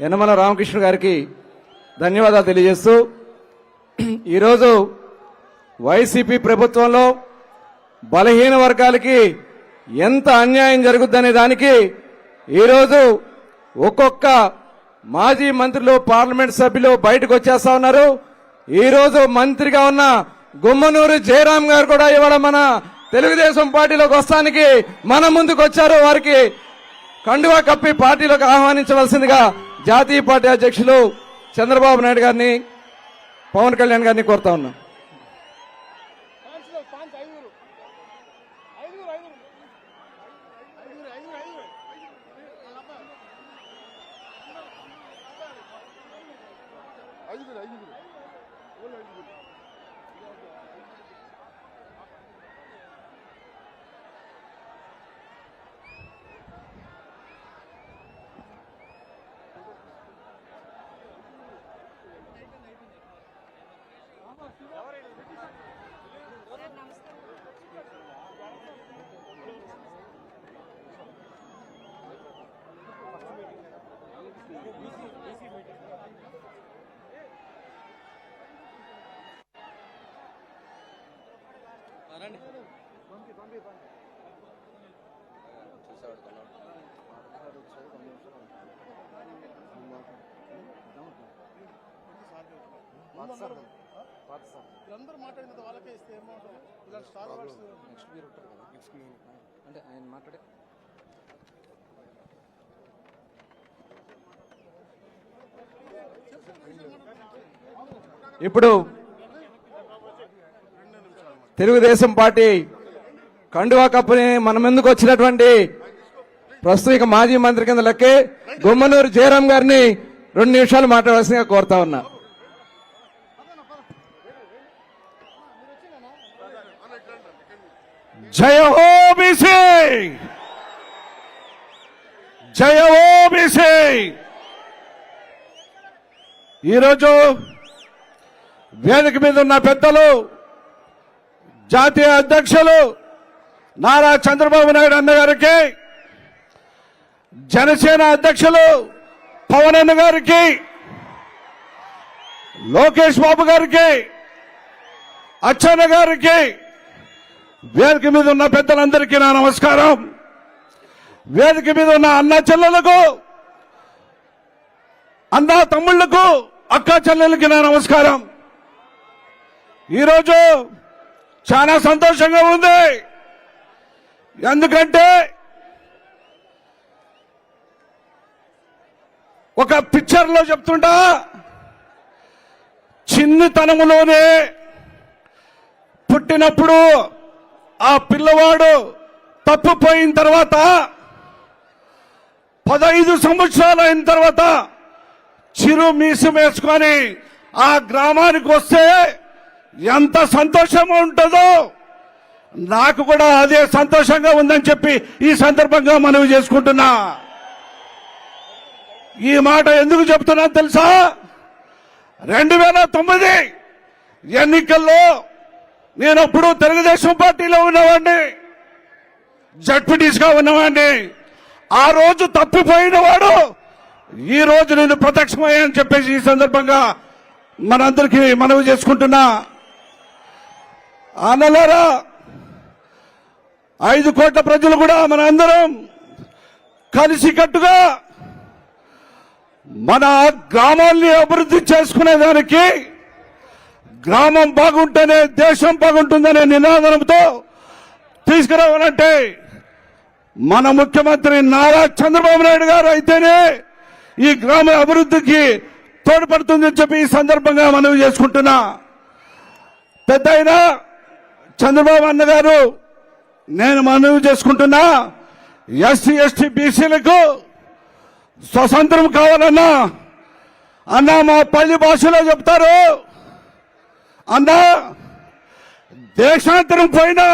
యనమల రామకృష్ణ గారికి ధన్యవాదాలు తెలియజేస్తూ ఈరోజు వైసీపీ ప్రభుత్వంలో బలహీన వర్గాలకి ఎంత అన్యాయం జరుగుద్దనే దానికి ఈరోజు ఒక్కొక్క మాజీ మంత్రులు పార్లమెంట్ సభ్యులు బయటకు వచ్చేస్తా ఉన్నారు. ఈరోజు మంత్రిగా ఉన్న గుమ్మనూరు జయరాం గారు కూడా ఇవాళ మన తెలుగుదేశం పార్టీలోకి వస్తానికి మన ముందుకు వచ్చారు. వారికి కండువా కప్పి పార్టీలోకి ఆహ్వానించవలసిందిగా జాతీయ పార్టీ అధ్యక్షులు చంద్రబాబు నాయుడు గారిని, పవన్ కళ్యాణ్ గారిని కోరుతా ఉన్నాం. అందరూ మాట్లాడిన వాళ్ళకే ఇస్తే ఏమవుతుంది? ఇలా స్టార్ వార్స్ నెక్స్ట్ మీరు ఉంటారు కదా, నెక్స్ట్ అంటే ఆయన మాట్లాడే ఇప్పుడు తెలుగుదేశం పార్టీ కండువా కప్పుని మన ముందుకు వచ్చినటువంటి ప్రస్తుత మాజీ మంత్రి కింద లెక్కే గుమ్మనూరు జయరాం గారిని 2 నిమిషాలు మాట్లాడాల్సిందిగా కోరుతా ఉన్నా. జయ హో బీసీ, జయ హో బీసీ. ఈరోజు వేదిక మీద ఉన్న పెద్దలు, జాతీయ అధ్యక్షులు నారా చంద్రబాబు నాయుడు అన్న గారికి, జనసేన అధ్యక్షులు పవన్ అన్న గారికి, లోకేష్ బాబు గారికి, అచ్చెన్న గారికి, వేదిక మీద ఉన్న పెద్దలందరికీ నా నమస్కారం. వేదిక మీద ఉన్న అన్న చెల్లెలకు, అన్న తమ్ముళ్లకు, అక్క చెల్లెలకి నా నమస్కారం. ఈరోజు చాలా సంతోషంగా ఉంది. ఎందుకంటే ఒక పిక్చర్లో చెప్తుంటా, చిన్నతనములోనే పుట్టినప్పుడు ఆ పిల్లవాడు తప్పిపోయిన తర్వాత 15 సంవత్సరాలు అయిన తర్వాత చిరు మీసం వేసుకొని ఆ గ్రామానికి వస్తే ఎంత సంతోషంగా ఉంటుందో, నాకు కూడా అదే సంతోషంగా ఉందని చెప్పి ఈ సందర్భంగా మనవి చేసుకుంటున్నా. ఈ మాట ఎందుకు చెప్తున్నా తెలుసా? 2009 ఎన్నికల్లో నేనప్పుడు తెలుగుదేశం పార్టీలో ఉన్నవాడిని, జడ్పీటీసీగా ఉన్నవాడిని. ఆ రోజు తప్పిపోయిన వాడు ఈ రోజు నేను ప్రత్యక్షమయ్యాని చెప్పేసి ఈ సందర్భంగా మనందరికీ మనవి చేసుకుంటున్నా. అన్నలారా, 5 కోట్ల ప్రజలు కూడా మనందరం కలిసికట్టుగా మన గ్రామాల్ని అభివృద్ధి చేసుకునేదానికి, గ్రామం బాగుంటేనే దేశం బాగుంటుందనే నినాదంతో తీసుకురావాలంటే మన ముఖ్యమంత్రి నారా చంద్రబాబు నాయుడు గారు అయితేనే ఈ గ్రామ అభివృద్ధికి తోడ్పడుతుందని చెప్పి ఈ సందర్భంగా మనవి చేసుకుంటున్నా. పెద్దయినా చంద్రబాబు అన్న గారు, నేను మనవి చేసుకుంటున్నా, ఎస్సీ ఎస్టీ బీసీలకు స్వతంత్రం కావాలన్నా, అన్నా మా పల్లి భాషలో చెప్తారు, అన్నా దేశాంతరం పోయినా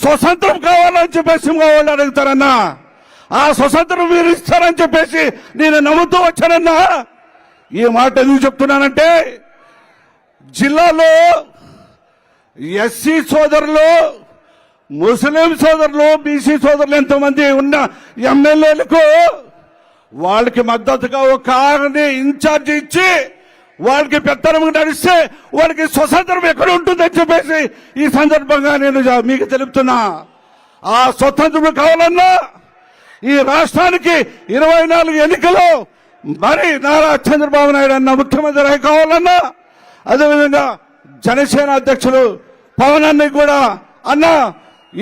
స్వతంత్రం కావాలని చెప్పేసి వాళ్ళు అడుగుతారన్నా. ఆ స్వతంత్రం మీరు ఇస్తారని చెప్పేసి నేను నమ్ముతూ వచ్చానన్నా. ఈ మాట ఎందుకు చెప్తున్నానంటే, జిల్లాలో ఎస్సీ సోదరులు, ముస్లిం సోదరులు, బీసీ సోదరులు ఎంతోమంది ఉన్న ఎమ్మెల్యేలకు వాళ్ళకి మద్దతుగా ఒక ఆరుని ఇన్ఛార్జ్ ఇచ్చి వాళ్ళకి పెత్తనం నడిస్తే వాళ్ళకి స్వతంత్రం ఎక్కడ ఉంటుందని చెప్పేసి ఈ సందర్భంగా నేను మీకు తెలుపుతున్నా. ఆ స్వతంత్రం కావాలన్నా ఈ రాష్ట్రానికి 24 ఎన్నికలు మరి నారా చంద్రబాబు నాయుడు అన్న ముఖ్యమంత్రి కావాలన్నా, అదేవిధంగా జనసేన అధ్యక్షులు పవన్ అన్ని కూడా అన్న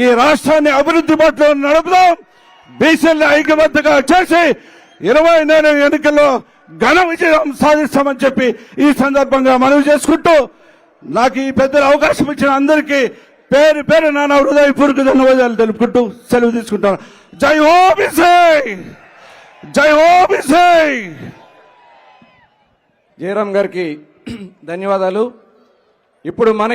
ఈ రాష్ట్రాన్ని అభివృద్ధి బాటలో నడుపుదాం, బీసీలను ఐక్యబద్ధంగా చేసి 24 ఎన్నికల్లో ఘన విజయం సాధిస్తామని చెప్పి ఈ సందర్భంగా మనవి చేసుకుంటూ నాకు ఈ పెద్దల అవకాశం ఇచ్చిన అందరికీ పేరు పేరు నా హృదయపూర్వక ధన్యవాదాలు తెలుపుకుంటూ సెలవు తీసుకుంటాను. జై హో బీసీ, జై హో బీసీ. జయరాం గారికి ధన్యవాదాలు. ఇప్పుడు మనకి